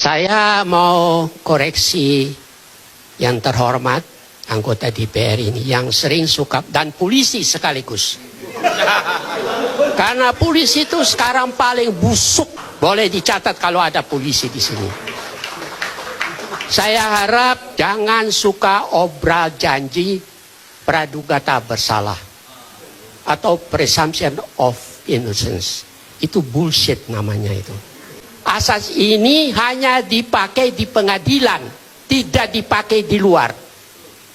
Saya mau koreksi yang terhormat anggota DPR ini yang sering suka dan polisi sekaligus. Karena polisi itu sekarang paling busuk. Boleh dicatat kalau ada polisi di sini. Saya harap jangan suka obral janji praduga tak bersalah atau presumption of innocence. Itu bullshit namanya itu. Asas ini hanya dipakai di pengadilan, tidak dipakai di luar.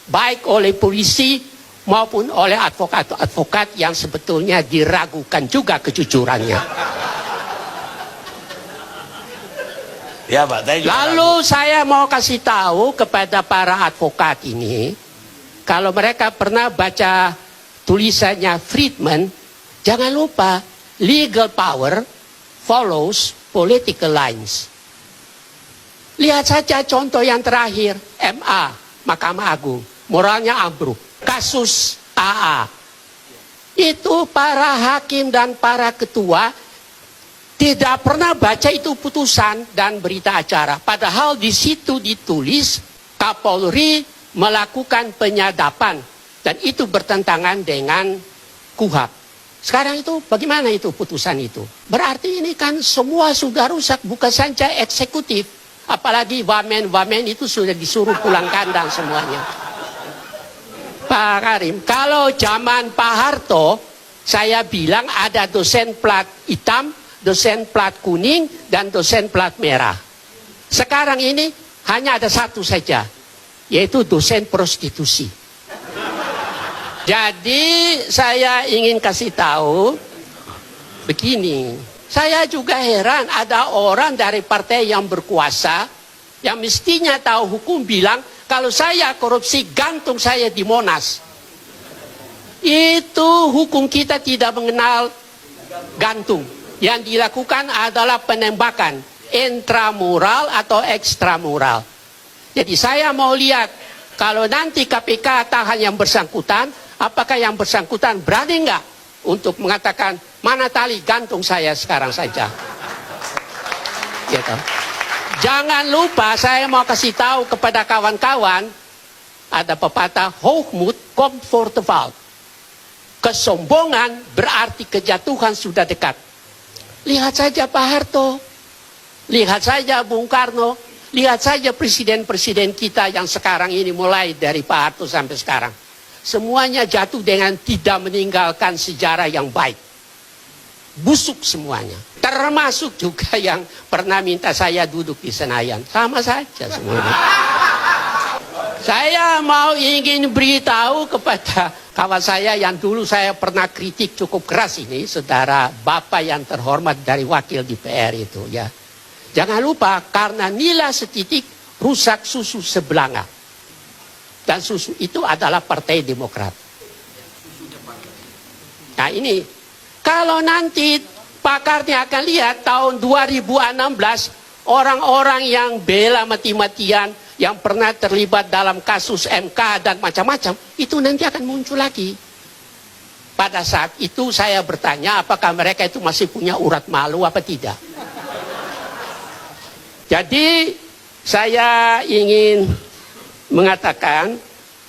Baik oleh polisi maupun oleh advokat-advokat yang sebetulnya diragukan juga kejujurannya. Ya, Pak. Lalu saya mau kasih tahu kepada para advokat ini, kalau mereka pernah baca tulisannya Friedman, jangan lupa legal power follows political lines. Lihat saja contoh yang terakhir, MA, Mahkamah Agung, moralnya ambruk. Kasus AA. Itu para hakim dan para ketua tidak pernah baca itu putusan dan berita acara. Padahal di situ ditulis Kapolri melakukan penyadapan dan itu bertentangan dengan KUHP. Sekarang itu bagaimana itu putusan itu? Berarti ini kan semua sudah rusak, bukan saja eksekutif. Apalagi wamen itu sudah disuruh pulang kandang semuanya. Pak Karim, kalau zaman Pak Harto, saya bilang ada dosen plat hitam, dosen plat kuning, dan dosen plat merah. Sekarang ini hanya ada satu saja, yaitu dosen prostitusi. Jadi saya ingin kasih tahu begini, saya juga heran ada orang dari partai yang berkuasa yang mestinya tahu hukum bilang kalau saya korupsi gantung saya di Monas. Itu hukum kita tidak mengenal gantung. Yang dilakukan adalah penembakan intramural atau ekstramural. Jadi saya mau lihat kalau nanti KPK tahan yang bersangkutan, apakah yang bersangkutan berani enggak untuk mengatakan mana tali gantung saya sekarang saja. Gitu. Jangan lupa saya mau kasih tahu kepada kawan-kawan, ada pepatah hoogmoed komt voor de val. Kesombongan berarti kejatuhan sudah dekat. Lihat saja Pak Harto, lihat saja Bung Karno, lihat saja presiden-presiden kita yang sekarang ini mulai dari Pak Harto sampai sekarang. Semuanya jatuh dengan tidak meninggalkan sejarah yang baik. Busuk semuanya. Termasuk juga yang pernah minta saya duduk di Senayan. Sama saja semuanya. Saya mau ingin beritahu kepada kawan saya yang dulu saya pernah kritik cukup keras ini, saudara Bapak yang terhormat dari wakil DPR itu ya. Jangan lupa karena nila setitik rusak susu sebelanga. Dan susu itu adalah Partai Demokrat. Nah ini, kalau nanti pakarnya akan lihat tahun 2016, orang-orang yang bela mati-matian, yang pernah terlibat dalam kasus MK dan macam-macam, itu nanti akan muncul lagi. Pada saat itu saya bertanya apakah mereka itu masih punya urat malu apa tidak. Jadi saya ingin mengatakan,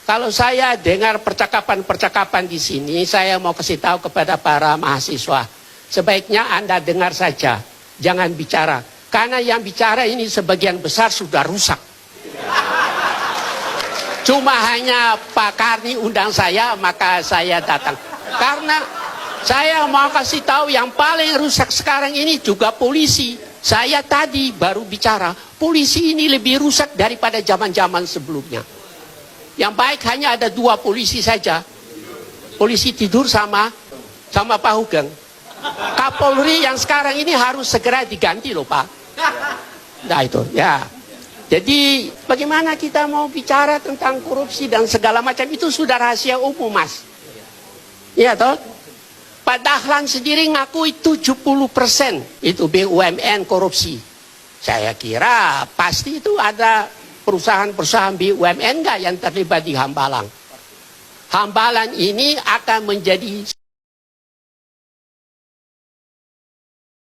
kalau saya dengar percakapan-percakapan di sini, saya mau kasih tahu kepada para mahasiswa, sebaiknya Anda dengar saja, jangan bicara. Karena yang bicara ini sebagian besar sudah rusak. Cuma hanya Pak Karni undang saya, maka saya datang. Karena saya mau kasih tahu yang paling rusak sekarang ini juga polisi. Saya tadi baru bicara, polisi ini lebih rusak daripada zaman-zaman sebelumnya. Yang baik hanya ada 2 polisi saja. Polisi tidur sama Pak Hugeng. Kapolri yang sekarang ini harus segera diganti loh Pak. Nah itu ya. Jadi bagaimana kita mau bicara tentang korupsi dan segala macam itu sudah rahasia umum Mas. Iya toh? Pak Dahlan sendiri ngakui 70% itu BUMN korupsi. Saya kira pasti itu ada perusahaan-perusahaan BUMN enggak yang terlibat di Hambalang. Hambalang ini akan menjadi